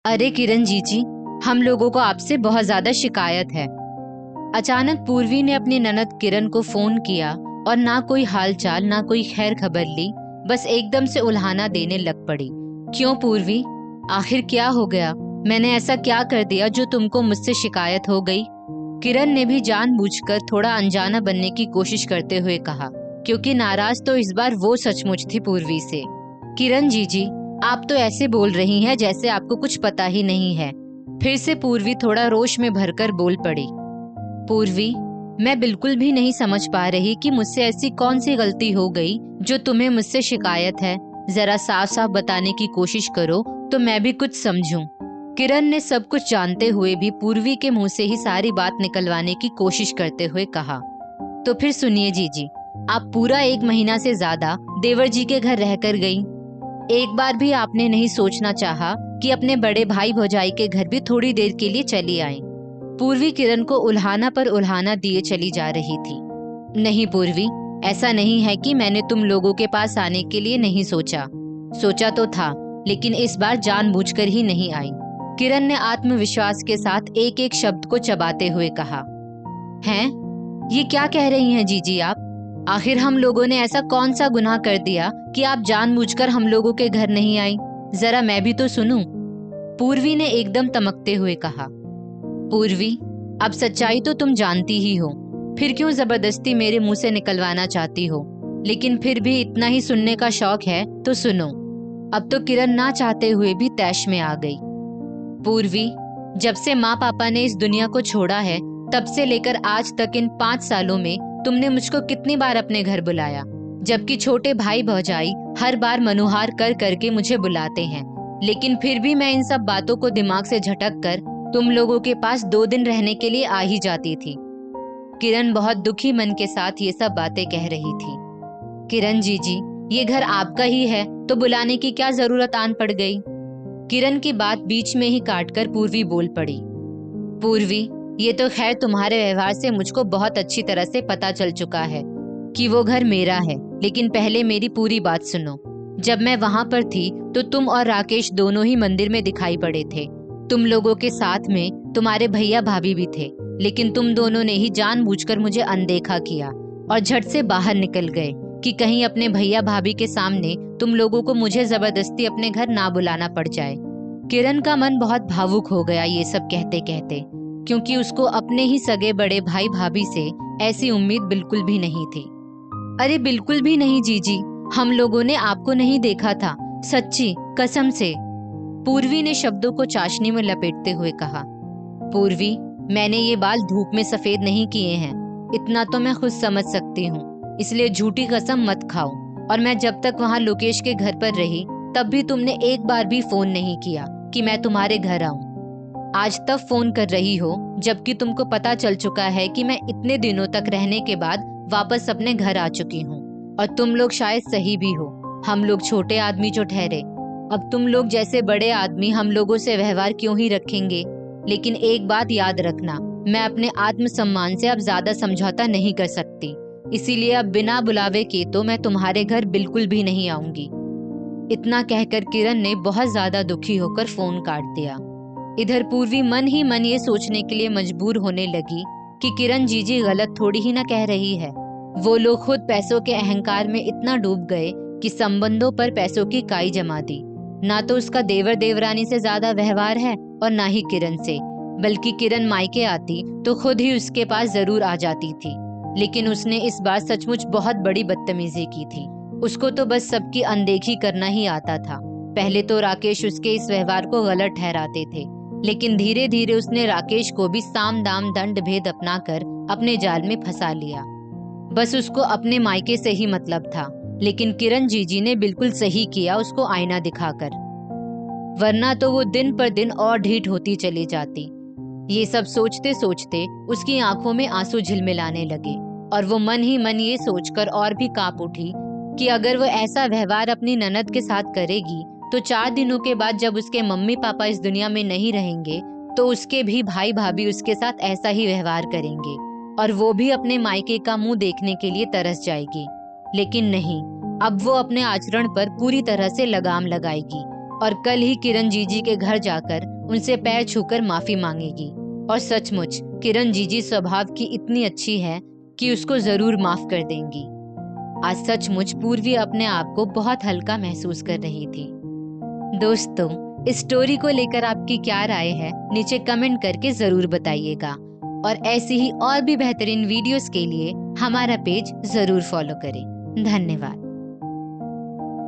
अरे किरण जी, हम लोगों को आपसे बहुत ज्यादा शिकायत है। अचानक पूर्वी ने अपनी ननद किरण को फोन किया और ना कोई हालचाल ना कोई खैर खबर ली, बस एकदम से उल्हाना देने लग पड़ी। क्यों पूर्वी, आखिर क्या हो गया? मैंने ऐसा क्या कर दिया जो तुमको मुझसे शिकायत हो गई? किरण ने भी जानबूझकर थोड़ा अनजाना बनने की कोशिश करते हुए कहा, क्योंकि नाराज तो इस बार वो सचमुच थी पूर्वी से। किरण जी, आप तो ऐसे बोल रही हैं जैसे आपको कुछ पता ही नहीं है। फिर से पूर्वी थोड़ा रोष में भरकर बोल पड़ी। पूर्वी, मैं बिल्कुल भी नहीं समझ पा रही कि मुझसे ऐसी कौन सी गलती हो गई जो तुम्हें मुझसे शिकायत है। जरा साफ साफ बताने की कोशिश करो तो मैं भी कुछ समझूं। किरण ने सब कुछ जानते हुए भी पूर्वी के मुंह से ही सारी बात निकलवाने की कोशिश करते हुए कहा, तो फिर सुनिए जीजी, आप पूरा 1 महीना से ज्यादा देवर जी के घर रहकर गई। एक बार भी आपने नहीं सोचना चाहा कि अपने बड़े भाई भौजाई के घर भी थोड़ी देर के लिए चली आए। पूर्वी किरण को उल्हाना पर उल्हाना दिए चली जा रही थी। नहीं पूर्वी, ऐसा नहीं है कि मैंने तुम लोगों के पास आने के लिए नहीं सोचा। सोचा तो था, लेकिन इस बार जानबूझकर ही नहीं आई। किरण ने आत्मविश्वास के साथ एक एक शब्द को चबाते हुए कहा। हैं? ये क्या कह रही हैं जीजी आप? आखिर हम लोगों ने ऐसा कौन सा गुनाह कर दिया कि आप जानबूझकर हम लोगों के घर नहीं आई? जरा मैं भी तो सुनूं। पूर्वी ने एकदम तमकते हुए कहा। पूर्वी, अब सच्चाई तो तुम जानती ही हो, फिर क्यों जबरदस्ती मेरे मुंह से निकलवाना चाहती हो? लेकिन फिर भी इतना ही सुनने का शौक है तो सुनो। अब तो किरण ना चाहते हुए भी तैश में आ गई। पूर्वी, जब से माँ पापा ने इस दुनिया को छोड़ा है तब से लेकर आज तक इन 5 सालों में तुमने मुझको कितनी बार अपने घर बुलाया, जबकि छोटे भाई भौजाई हर बार मनुहार कर करके मुझे बुलाते हैं, लेकिन फिर भी मैं इन सब बातों को दिमाग से झटक कर तुम लोगों के पास 2 दिन रहने के लिए आ ही जाती थी। किरण बहुत दुखी मन के साथ ये सब बातें कह रही थी। किरण जी, ये घर आपका ही है तो बुलाने की क्या जरूरत आन पड़ गई? किरण की बात बीच में ही काटकर पूर्वी बोल पड़ी। पूर्वी, ये तो खैर तुम्हारे व्यवहार से मुझको बहुत अच्छी तरह से पता चल चुका है कि वो घर मेरा है, लेकिन पहले मेरी पूरी बात सुनो। जब मैं वहां पर थी तो तुम और राकेश दोनों ही मंदिर में दिखाई पड़े थे। तुम लोगों के साथ में तुम्हारे भैया भाभी भी थे, लेकिन तुम दोनों ने ही जानबूझकर मुझे अनदेखा किया और झट से बाहर निकल गए कि कहीं अपने भैया भाभी के सामने तुम लोगों को मुझे जबरदस्ती अपने घर ना बुलाना पड़ जाए। किरण का मन बहुत भावुक हो गया ये सब कहते कहते, क्योंकि उसको अपने ही सगे बड़े भाई भाभी से ऐसी उम्मीद बिल्कुल भी नहीं थी। अरे बिल्कुल भी नहीं जीजी, हम लोगों ने आपको नहीं देखा था, सच्ची कसम से। पूर्वी ने शब्दों को चाशनी में लपेटते हुए कहा। पूर्वी, मैंने ये बाल धूप में सफेद नहीं किए हैं, इतना तो मैं खुद समझ सकती हूँ, इसलिए झूठी कसम मत खाओ। और मैं जब तक वहाँ लोकेश के घर पर रही तब भी तुमने एक बार भी फोन नहीं किया कि मैं तुम्हारे घर आऊं। आज तब फोन कर रही हो जबकि तुमको पता चल चुका है कि मैं इतने दिनों तक रहने के बाद वापस अपने घर आ चुकी हूँ। और तुम लोग शायद सही भी हो, हम लोग छोटे आदमी जो ठहरे, अब तुम लोग जैसे बड़े आदमी हम लोगों से व्यवहार क्यों ही रखेंगे? लेकिन एक बात याद रखना, मैं अपने आत्मसम्मान से अब ज्यादा समझौता नहीं कर सकती, इसीलिए अब बिना बुलावे के तो मैं तुम्हारे घर बिल्कुल भी नहीं आऊंगी। इतना कहकर किरण ने बहुत ज्यादा दुखी होकर फोन काट दिया। इधर पूर्वी मन ही मन ये सोचने के लिए मजबूर होने लगी कि किरण जीजी गलत थोड़ी ही ना कह रही है। वो लोग खुद पैसों के अहंकार में इतना डूब गए कि संबंधों पर पैसों की काई जमा दी। ना तो उसका देवर देवरानी से ज्यादा व्यवहार है और ना ही किरण से, बल्कि किरण मायके आती तो खुद ही उसके पास जरूर आ जाती थी। लेकिन उसने इस बार सचमुच बहुत बड़ी बदतमीजी की थी। उसको तो बस सबकी अनदेखी करना ही आता था। पहले तो राकेश उसके इस व्यवहार को गलत ठहराते थे, लेकिन धीरे धीरे उसने राकेश को भी साम दाम दंड भेद अपनाकर अपने जाल में फंसा लिया। बस उसको अपने मायके से ही मतलब था, लेकिन किरण जीजी ने बिल्कुल सही किया उसको आईना दिखाकर, वरना तो वो दिन पर दिन और ढीठ होती चली जाती। ये सब सोचते सोचते उसकी आंखों में आंसू झिलमिलाने लगे और वो मन ही मन ये सोचकर और भी कांप उठी कि अगर वो ऐसा व्यवहार अपनी ननद के साथ करेगी तो 4 दिनों के बाद जब उसके मम्मी पापा इस दुनिया में नहीं रहेंगे तो उसके भी भाई भाभी उसके साथ ऐसा ही व्यवहार करेंगे और वो भी अपने मायके का मुंह देखने के लिए तरस जाएगी। लेकिन नहीं, अब वो अपने आचरण पर पूरी तरह से लगाम लगाएगी और कल ही किरण जीजी के घर जाकर उनसे पैर छूकर माफी मांगेगी। और सचमुच किरण जीजी स्वभाव की इतनी अच्छी है कि उसको जरूर माफ कर देंगी। आज सचमुच पूर्वी अपने आप को बहुत हल्का महसूस कर रही थी। दोस्तों, इस स्टोरी को लेकर आपकी क्या राय है, नीचे कमेंट करके जरूर बताइएगा। और ऐसी ही और भी बेहतरीन वीडियोस के लिए हमारा पेज जरूर फॉलो करें। धन्यवाद।